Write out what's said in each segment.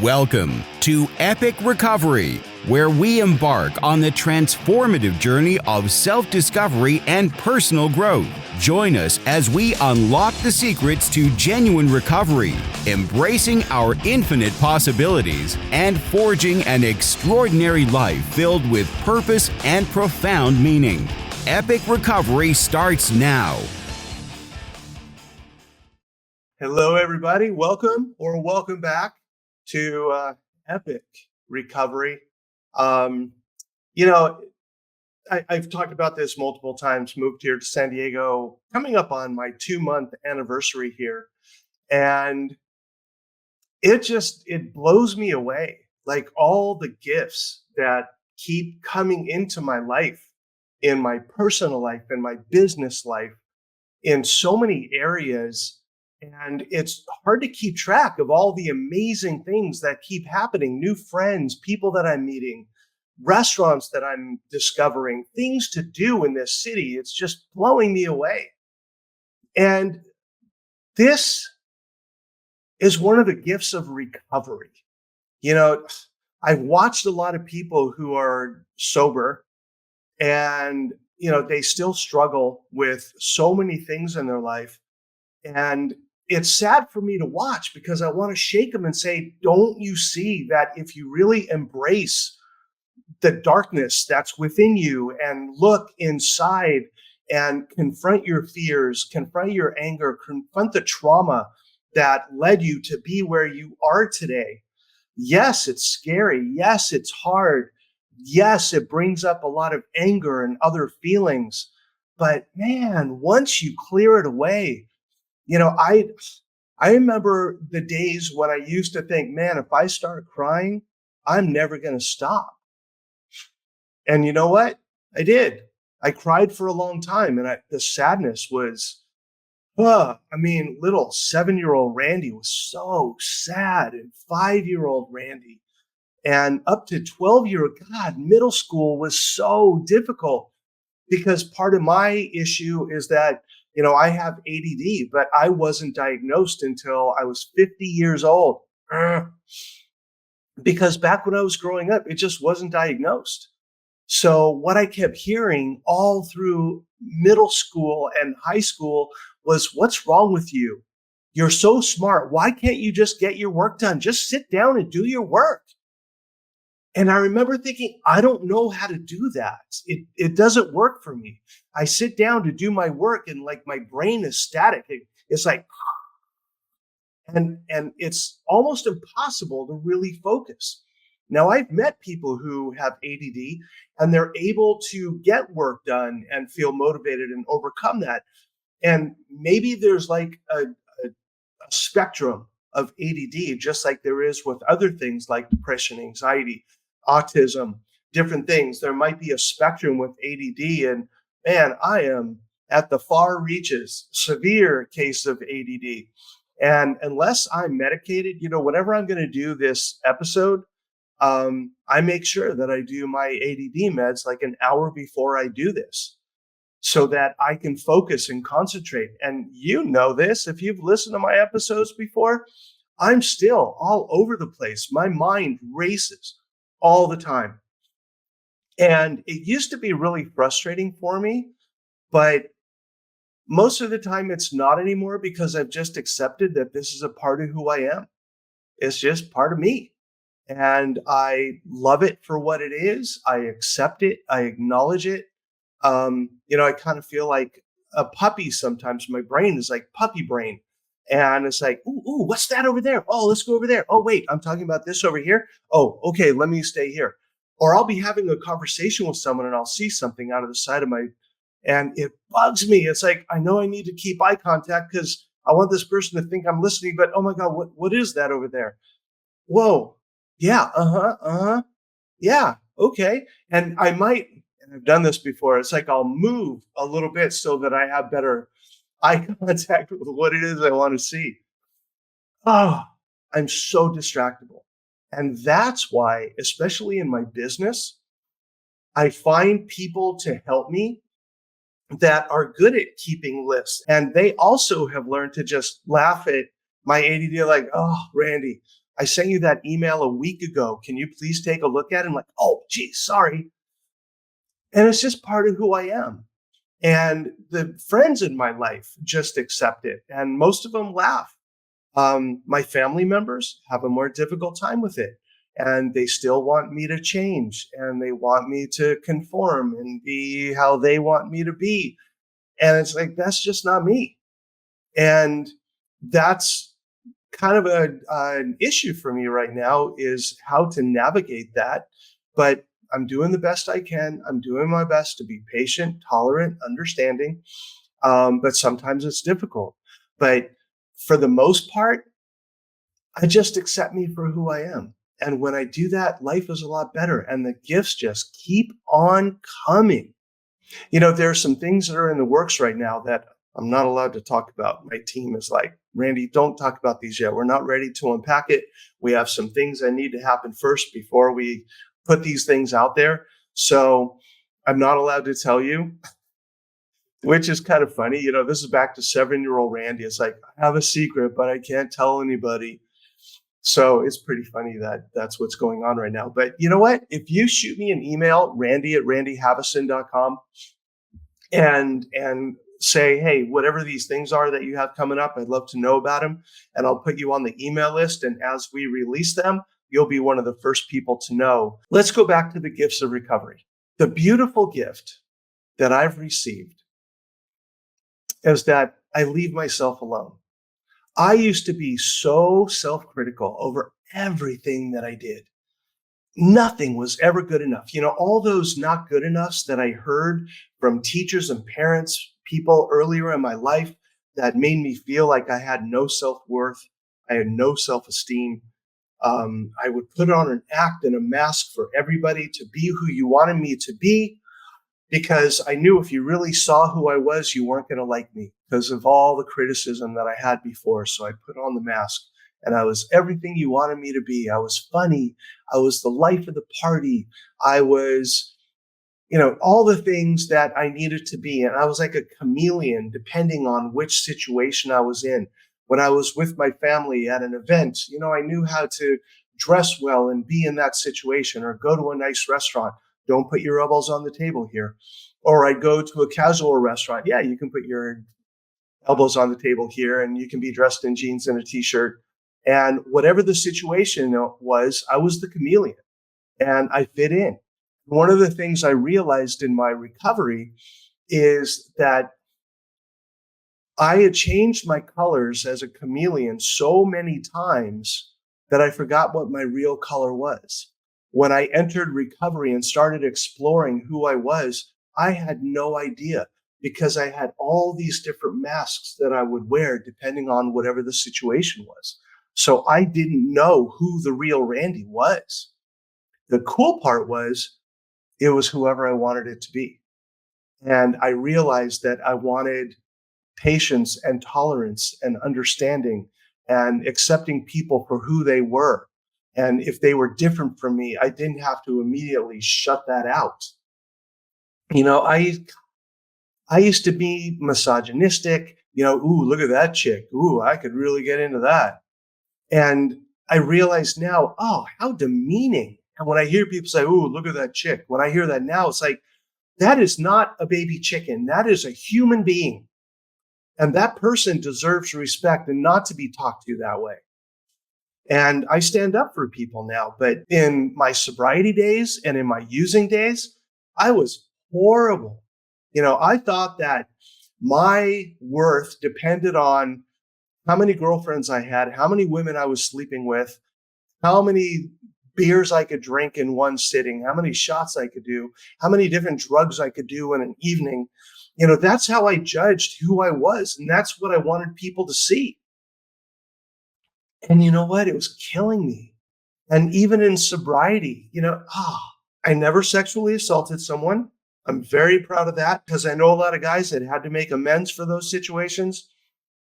Welcome to Epic Recovery, where we embark on the transformative journey of self-discovery and personal growth. Join us as we unlock the secrets to genuine recovery, embracing our infinite possibilities, and forging an extraordinary life filled with purpose and profound meaning. Epic Recovery starts now. Hello, everybody. Welcome back to Epic Recovery. I've talked about this multiple times, moved here to San Diego, coming up on my 2-month anniversary here. And it blows me away. Like all the gifts that keep coming into my life, in my personal life, in my business life, in so many areas. And it's hard to keep track of all the amazing things that keep happening. New friends, people that I'm meeting, restaurants that I'm discovering, things to do in this city. It's just blowing me away. And this is one of the gifts of recovery. I've watched a lot of people who are sober and, they still struggle with so many things in their life. And it's sad for me to watch because I want to shake them and say, don't you see that if you really embrace the darkness that's within you and look inside and confront your fears, confront your anger, confront the trauma that led you to be where you are today. Yes, it's scary. Yes, it's hard. Yes, it brings up a lot of anger and other feelings. But man, once you clear it away, I remember the days when I used to think, man, if I start crying, I'm never going to stop. And you know what? I did. I cried for a long time. And the sadness was, little 7-year-old Randy was so sad, and 5-year-old Randy, and up to 12-year-old, middle school was so difficult because part of my issue is that I have ADD, but I wasn't diagnosed until I was 50 years old. Because back when I was growing up, it just wasn't diagnosed. So what I kept hearing all through middle school and high school was, what's wrong with you? You're so smart. Why can't you just get your work done? Just sit down and do your work. And I remember thinking, I don't know how to do that. It doesn't work for me. I sit down to do my work and like my brain is static. It's like, and it's almost impossible to really focus. Now, I've met people who have ADD and they're able to get work done and feel motivated and overcome that. And maybe there's like a spectrum of ADD, just like there is with other things like depression, anxiety, autism, different things. There might be a spectrum with ADD, and man, I am at the far reaches, severe case of ADD. And unless I'm medicated, whenever I'm going to do this episode, I make sure that I do my ADD meds like an hour before I do this so that I can focus and concentrate. And you know this, if you've listened to my episodes before, I'm still all over the place. My mind races all the time. And it used to be really frustrating for me, but most of the time it's not anymore because I've just accepted that this is a part of who I am. It's just part of me. And I love it for what it is. I accept it. I acknowledge it. I kind of feel like a puppy sometimes. My brain is like puppy brain. And it's like, ooh, what's that over there? Oh, let's go over there. Oh, wait, I'm talking about this over here. Oh, okay, let me stay here. Or I'll be having a conversation with someone and I'll see something out of the side of and it bugs me. It's like, I know I need to keep eye contact because I want this person to think I'm listening, but oh my God, what is that over there? Whoa, yeah, yeah, okay. And I might, and I've done this before, it's like I'll move a little bit so that I have better eye contact with what it is I want to see. Oh, I'm so distractible. And that's why, especially in my business, I find people to help me that are good at keeping lists. And they also have learned to just laugh at my ADD, like, oh, Randy, I sent you that email a week ago. Can you please take a look at it? I'm like, oh, geez, sorry. And it's just part of who I am. And the friends in my life just accept it. And most of them laugh. My family members have a more difficult time with it. And they still want me to change and they want me to conform and be how they want me to be. And it's like, that's just not me. And that's kind of an issue for me right now is how to navigate that. But I'm doing the best I can. I'm doing my best to be patient, tolerant, understanding. But sometimes it's difficult. But for the most part, I just accept me for who I am. And when I do that, life is a lot better. And the gifts just keep on coming. There are some things that are in the works right now that I'm not allowed to talk about. My team is like, Randy, don't talk about these yet. We're not ready to unpack it. We have some things that need to happen first before we put these things out there. So I'm not allowed to tell you, which is kind of funny. This is back to 7-year-old Randy. It's like, I have a secret, but I can't tell anybody. So it's pretty funny that that's what's going on right now. But you know what? If you shoot me an email, randy@randyhaveson.com, and say, hey, whatever these things are that you have coming up, I'd love to know about them. And I'll put you on the email list. And as we release them, you'll be one of the first people to know. Let's go back to the gifts of recovery. The beautiful gift that I've received is that I leave myself alone. I used to be so self-critical over everything that I did. Nothing was ever good enough. All those not good enoughs that I heard from teachers and parents, people earlier in my life that made me feel like I had no self-worth. I had no self-esteem. I would put on an act and a mask for everybody to be who you wanted me to be, because I knew if you really saw who I was, you weren't going to like me because of all the criticism that I had before. So I put on the mask and I was everything you wanted me to be. I was funny. I was the life of the party. I was, all the things that I needed to be. And I was like a chameleon, depending on which situation I was in. When I was with my family at an event, I knew how to dress well and be in that situation, or go to a nice restaurant. Don't put your elbows on the table here. Or I'd go to a casual restaurant. Yeah, you can put your elbows on the table here and you can be dressed in jeans and a t-shirt. And whatever the situation was, I was the chameleon and I fit in. One of the things I realized in my recovery is that I had changed my colors as a chameleon so many times that I forgot what my real color was. When I entered recovery and started exploring who I was, I had no idea, because I had all these different masks that I would wear depending on whatever the situation was. So I didn't know who the real Randy was. The cool part was it was whoever I wanted it to be. And I realized that I wanted patience and tolerance and understanding and accepting people for who they were. And if they were different from me, I didn't have to immediately shut that out. I used to be misogynistic, ooh, look at that chick. Ooh, I could really get into that. And I realize now, oh, how demeaning. And when I hear people say, ooh, look at that chick, when I hear that now, it's like, that is not a baby chicken. That is a human being. And that person deserves respect and not to be talked to that way. And I stand up for people now. But in my sobriety days and in my using days, I was horrible. I thought that my worth depended on how many girlfriends I had, how many women I was sleeping with, how many beers I could drink in one sitting, how many shots I could do, how many different drugs I could do in an evening. That's how I judged who I was. And that's what I wanted people to see. And you know what? It was killing me. And even in sobriety, I never sexually assaulted someone. I'm very proud of that, because I know a lot of guys that had to make amends for those situations.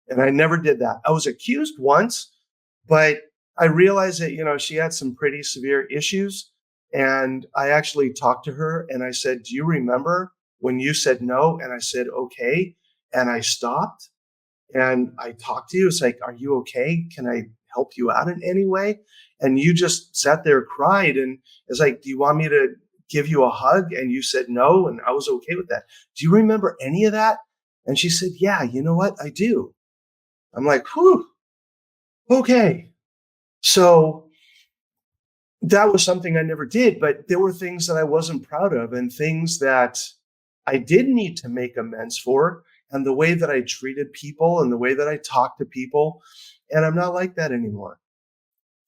And I never did that. I was accused once, but I realized that, she had some pretty severe issues. And I actually talked to her and I said, do you remember when you said no? And I said, okay. And I stopped and I talked to you. It's like, are you okay? Can I help you out in any way? And you just sat there, cried, and it's like, do you want me to give you a hug? And you said no, and I was okay with that. Do you remember any of that? And she said, yeah, you know what? I do. I'm like, whew, okay. So that was something I never did, but there were things that I wasn't proud of and things that I did need to make amends for, and the way that I treated people and the way that I talked to people. And I'm not like that anymore.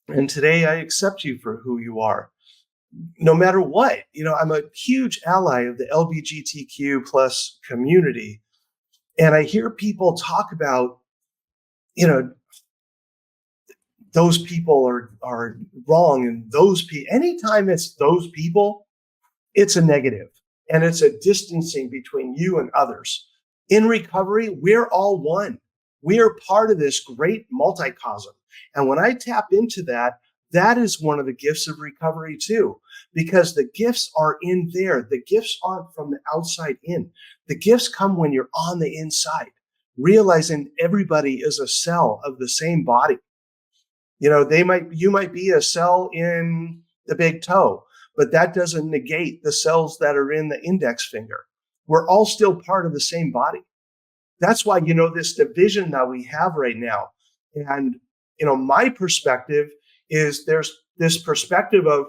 And today I accept you for who you are, no matter what. I'm a huge ally of the LGBTQ plus community. And I hear people talk about, you know, those people are wrong, and those people, anytime it's those people, it's a negative, and it's a distancing between you and others. In recovery, we're all one. We are part of this great multicosm. And when I tap into that, that is one of the gifts of recovery too, because the gifts are in there. The gifts aren't from the outside in. The gifts come when you're on the inside, realizing everybody is a cell of the same body. You might be a cell in the big toe, but that doesn't negate the cells that are in the index finger. We're all still part of the same body. That's why, this division that we have right now. And, my perspective is there's this perspective of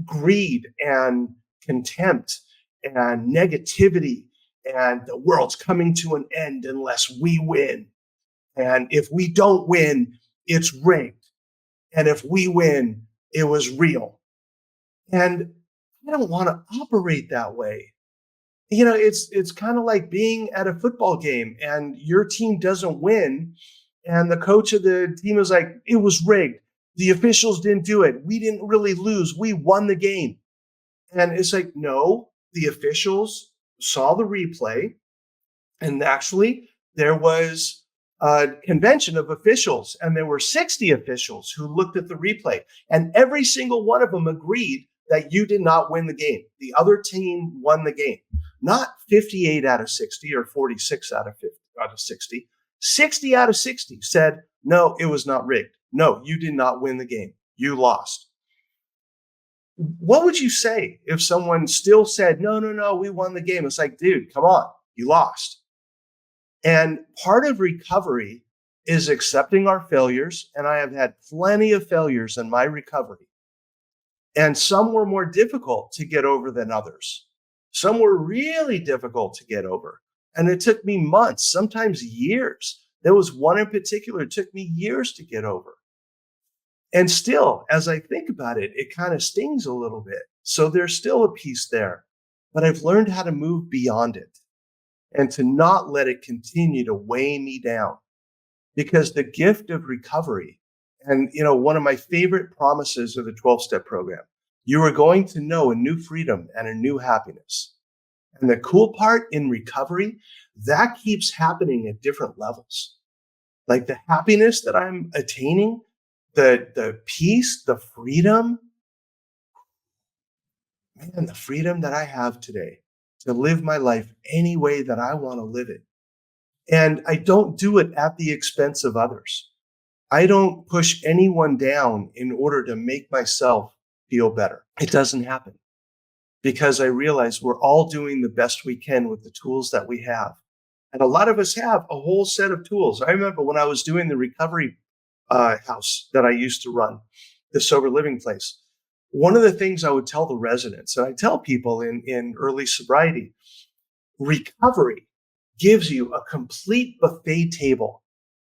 greed and contempt and negativity, and the world's coming to an end unless we win. And if we don't win, it's rigged. And if we win, it was real. And I don't want to operate that way. It's kind of like being at a football game and your team doesn't win. And the coach of the team is like, it was rigged. The officials didn't do it. We didn't really lose. We won the game. And it's like, no, the officials saw the replay. And actually, there was a convention of officials, and there were 60 officials who looked at the replay. And every single one of them agreed that you did not win the game. The other team won the game. Not 58 out of 60 or 46 out of 60. 60 out of 60 said, no, it was not rigged. No, you did not win the game. You lost. What would you say if someone still said, no, we won the game? It's like, dude, come on, you lost. And part of recovery is accepting our failures. And I have had plenty of failures in my recovery. And some were more difficult to get over than others. Some were really difficult to get over. And it took me months, sometimes years. There was one in particular, it took me years to get over. And still, as I think about it, it kind of stings a little bit. So there's still a piece there. But I've learned how to move beyond it and to not let it continue to weigh me down. Because the gift of recovery, and one of my favorite promises of the 12-step program, you are going to know a new freedom and a new happiness. And the cool part in recovery, that keeps happening at different levels. Like the happiness that I'm attaining, the peace, the freedom, man, the freedom that I have today to live my life any way that I want to live it. And I don't do it at the expense of others. I don't push anyone down in order to make myself feel better. It doesn't happen because I realize we're all doing the best we can with the tools that we have. And a lot of us have a whole set of tools. I remember when I was doing the recovery house that I used to run, the sober living place, one of the things I would tell the residents, and I tell people in early sobriety, recovery gives you a complete buffet table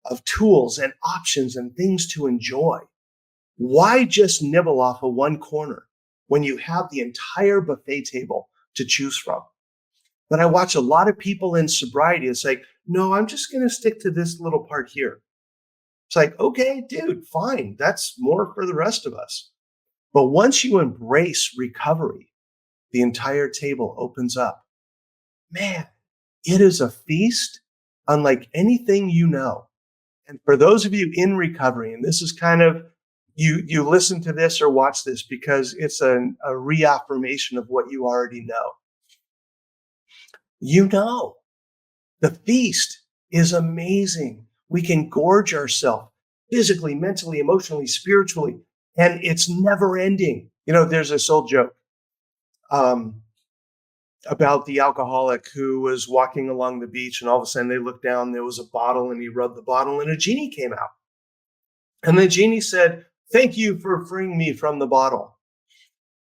of tools and options and things to enjoy. Why just nibble off of one corner when you have the entire buffet table to choose from? But I watch a lot of people in sobriety. It's like, no, I'm just going to stick to this little part here. It's like, okay, dude, fine. That's more for the rest of us. But once you embrace recovery, the entire table opens up. Man, it is a feast unlike anything you know. And for those of you in recovery, and this is kind of, you listen to this or watch this because it's a reaffirmation of what you already know. The feast is amazing. We can gorge ourselves. physically, mentally, emotionally, spiritually, and it's never ending. There's this old joke um, about the alcoholic who was walking along the beach, and all of a sudden they looked down, there was a bottle, and he rubbed the bottle, and a genie came out. And the genie said, "Thank you for freeing me from the bottle.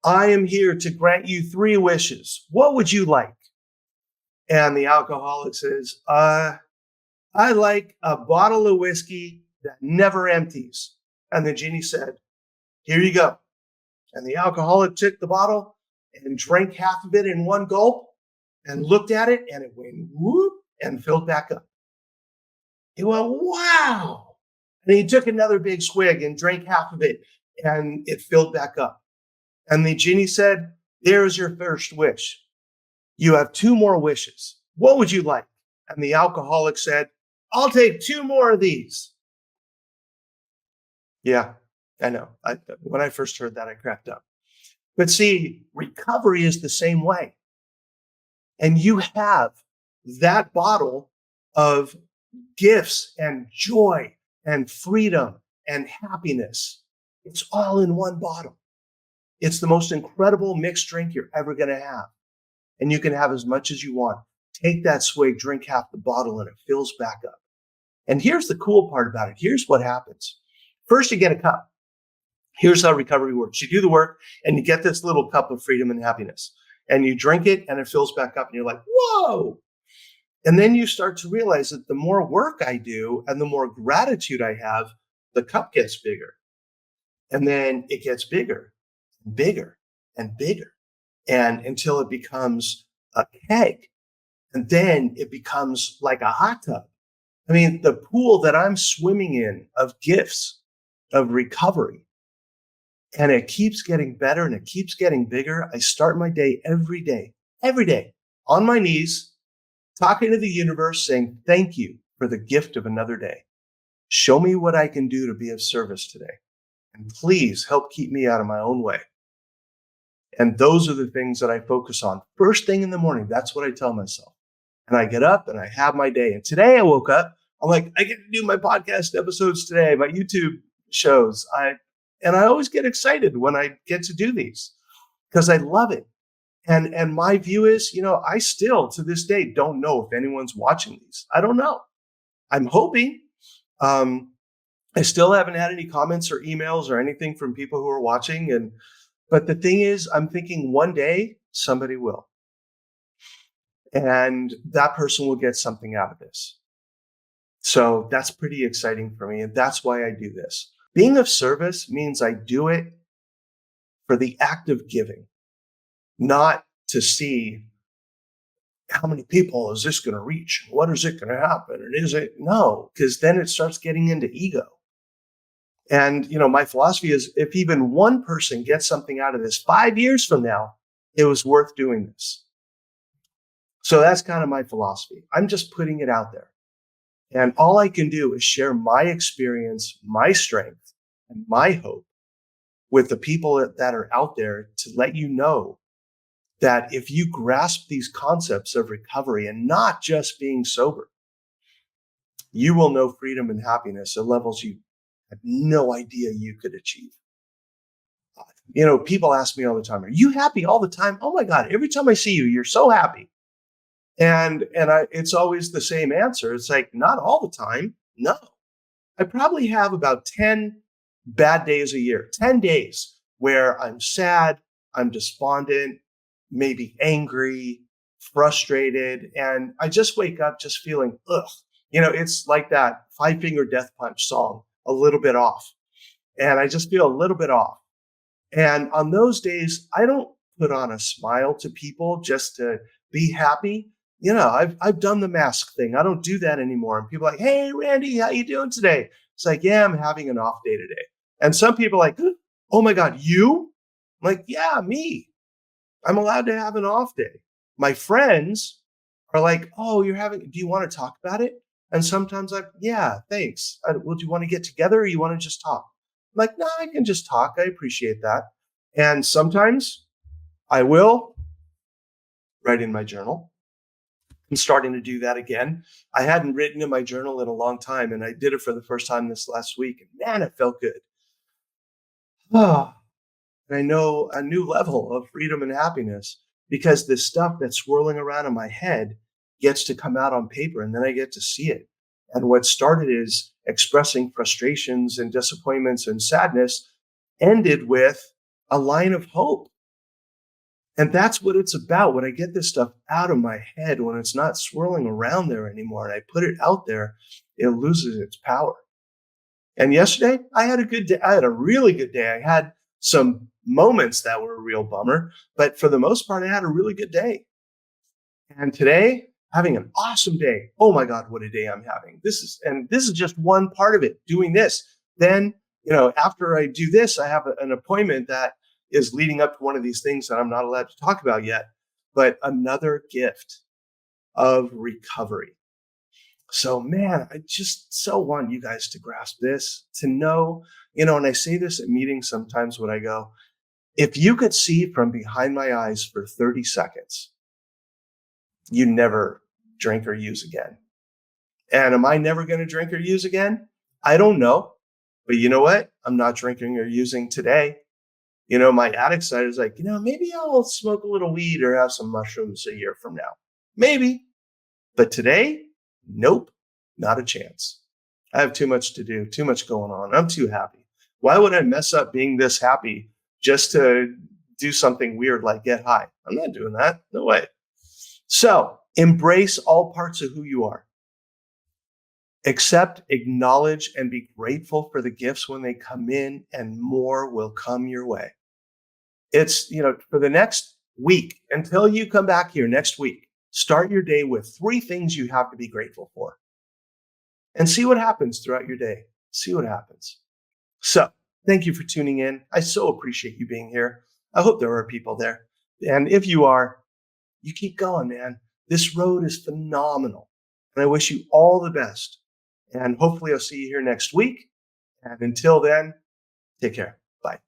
I am here to grant you 3 wishes. What would you like?" And the alcoholic says, I like a bottle of whiskey that never empties. And the genie said, "Here you go." And the alcoholic took the bottle and drank half of it in one gulp and looked at it, and it went whoop and filled back up. He went, "Wow." And he took another big swig and drank half of it, and it filled back up. And the genie said, "There's your first wish. You have 2 more wishes. What would you like?" And the alcoholic said, "I'll take 2 more of these." Yeah, I know. When I first heard that, I cracked up. But see, recovery is the same way. And you have that bottle of gifts and joy and freedom and happiness. It's all in one bottle. It's the most incredible mixed drink you're ever going to have. And you can have as much as you want. Take that swig, drink half the bottle, and it fills back up. And here's the cool part about it. Here's what happens. First, you get a cup. Here's how recovery works. You do the work, and you get this little cup of freedom and happiness. And you drink it, and it fills back up. And you're like, whoa. And then you start to realize that the more work I do and the more gratitude I have, the cup gets bigger. And then it gets bigger and bigger and bigger. And until it becomes a keg. And then it becomes like a hot tub. I mean, the pool that I'm swimming in of gifts, of recovery, and it keeps getting better and it keeps getting bigger. I start my day, every day, on my knees, talking to the universe, saying, "Thank you for the gift of another day. Show me what I can do to be of service today. And please help keep me out of my own way." And those are the things that I focus on. First thing in the morning, that's what I tell myself. And I get up and I have my day. And today I woke up, I'm like, I get to do my podcast episodes today, my YouTube shows. I always get excited when I get to do these because I love it. And my view is, I still to this day don't know if anyone's watching these. I don't know. I'm hoping. I still haven't had any comments or emails or anything from people who are watching. But the thing is, I'm thinking one day somebody will. And that person will get something out of this. So that's pretty exciting for me. And that's why I do this. Being of service means I do it for the act of giving, not to see how many people is this going to reach? What is it going to happen? And is it? No, because then it starts getting into ego. And, my philosophy is if even one person gets something out of this 5 years from now, it was worth doing this. So that's kind of my philosophy. I'm just putting it out there. And all I can do is share my experience, my strength, and my hope with the people that are out there to let you know that if you grasp these concepts of recovery and not just being sober, you will know freedom and happiness at levels you had no idea you could achieve. People ask me all the time, "Are you happy all the time?" Oh my God, every time I see you, you're so happy. And it's always the same answer. It's like, not all the time. No. I probably have about 10 bad days a year, 10 days where I'm sad, I'm despondent, maybe angry, frustrated. And I just wake up just feeling, ugh. It's like that Five Finger Death Punch song, a little bit off. And I just feel a little bit off. And on those days, I don't put on a smile to people just to be happy. I've done the mask thing. I don't do that anymore. And people are like, "Hey, Randy, how you doing today?" It's like, "Yeah, I'm having an off day today." And some people are like, "Oh my God, you?" I'm like, "Yeah, me. I'm allowed to have an off day." My friends are like, "Oh, do you want to talk about it?" And sometimes I'm, "Yeah, thanks. Well, do you want to get together or you want to just talk?" I'm like, "No, I can just talk. I appreciate that." And sometimes I will write in my journal. I'm starting to do that again. I hadn't written in my journal in a long time, and I did it for the first time this last week. And man, it felt good. Ah, and I know a new level of freedom and happiness because this stuff that's swirling around in my head gets to come out on paper and then I get to see it. And what started is expressing frustrations and disappointments and sadness ended with a line of hope. And that's what it's about. When I get this stuff out of my head, when it's not swirling around there anymore, and I put it out there, it loses its power. And yesterday, I had a good day. I had a really good day. I had some moments that were a real bummer, but for the most part, I had a really good day. And today, having an awesome day. Oh my God, what a day I'm having. This is just one part of it, doing this. Then, after I do this, I have an appointment that is leading up to one of these things that I'm not allowed to talk about yet, but another gift of recovery. So, man, I just so want you guys to grasp this, to know, and I say this at meetings sometimes when I go, if you could see from behind my eyes for 30 seconds, you never drink or use again. And am I never going to drink or use again? I don't know. But you know what? I'm not drinking or using today. My addict side is like, maybe I'll smoke a little weed or have some mushrooms a year from now. Maybe. But today, nope, not a chance. I have too much to do, too much going on. I'm too happy. Why would I mess up being this happy just to do something weird like get high? I'm not doing that. No way. So embrace all parts of who you are. Accept, acknowledge, and be grateful for the gifts when they come in, and more will come your way. It's, for the next week, until you come back here next week, start your day with 3 things you have to be grateful for. And see what happens throughout your day. See what happens. So, thank you for tuning in. I so appreciate you being here. I hope there are people there. And if you are, you keep going, man. This road is phenomenal. And I wish you all the best. And hopefully I'll see you here next week. And until then, take care. Bye.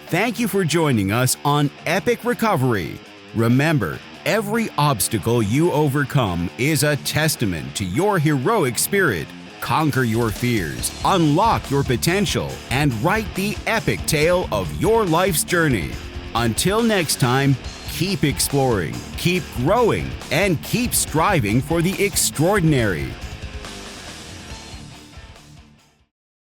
Thank you for joining us on Epic Recovery. Remember, every obstacle you overcome is a testament to your heroic spirit. Conquer your fears, unlock your potential, and write the epic tale of your life's journey. Until next time, keep exploring, keep growing, and keep striving for the extraordinary.